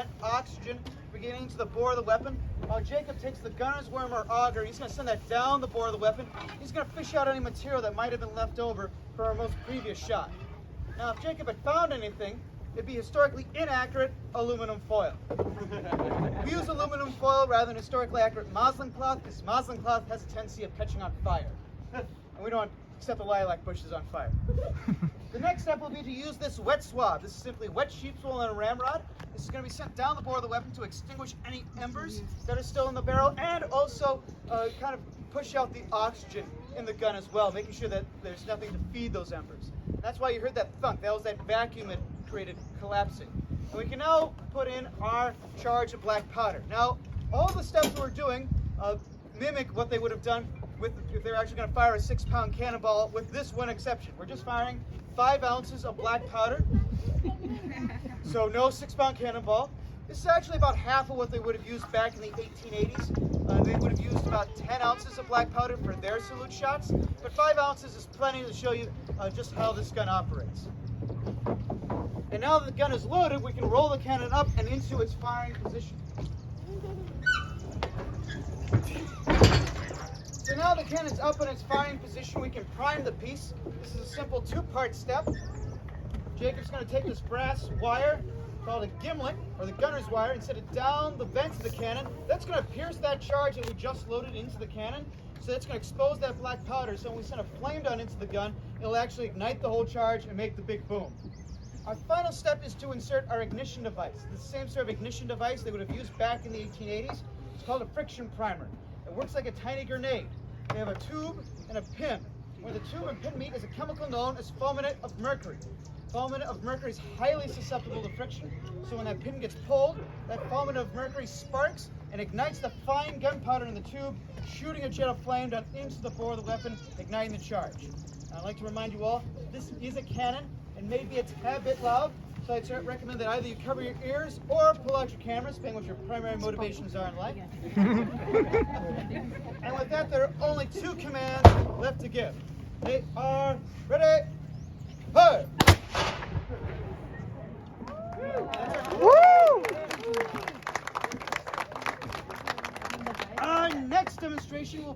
prevent oxygen from getting into the bore of the weapon. Jacob takes the gunner's worm or auger. He's going to send that down the bore of the weapon. He's going to fish out any material that might have been left over from our most previous shot. Now, if Jacob had found anything, it'd be historically inaccurate aluminum foil. We use aluminum foil rather than historically accurate muslin cloth because muslin cloth has a tendency of catching on fire. And we don't set the lilac bushes on fire. The next step will be to use this wet swab. This is simply wet sheep's wool and a ramrod. This is going to be sent down the bore of the weapon to extinguish any embers that are still in the barrel and also kind of push out the oxygen in the gun as well, making sure that there's nothing to feed those embers. And that's why you heard that thunk. That was that vacuum it created collapsing. And we can now put in our charge of black powder. Now, all the steps we're doing mimic what they would have done if they're actually going to fire a 6-pound cannonball, with this one exception. We're just firing 5 ounces of black powder. So no 6-pound cannonball. This is actually about half of what they would have used back in the 1880s. They would have used about 10 ounces of black powder for their salute shots, but 5 ounces is plenty to show you just how this gun operates. And now that the gun is loaded, we can roll the cannon up and into its firing position. So now the cannon's up in its firing position, we can prime the piece. This is a simple 2-part step. Jacob's going to take this brass wire called a gimlet, or the gunner's wire, and set it down the vents of the cannon. That's going to pierce that charge that we just loaded into the cannon. So that's going to expose that black powder. So when we send a flame down into the gun, it'll actually ignite the whole charge and make the big boom. Our final step is to insert our ignition device. The same sort of ignition device they would have used back in the 1880s. It's called a friction primer. It works like a tiny grenade. They have a tube and a pin. Where the tube and pin meet is a chemical known as fulminate of mercury. Fulminate of mercury is highly susceptible to friction, so when that pin gets pulled, that fulminate of mercury sparks and ignites the fine gunpowder in the tube, shooting a jet of flame down into the bore of the weapon, igniting the charge. I'd like to remind you all, this is a cannon and may be a tad bit loud, so I'd recommend that either you cover your ears or pull out your cameras, depending what your primary motivations are in life. And with that, there are only 2 commands left to give. They are ready, fire! Woo! Our next demonstration will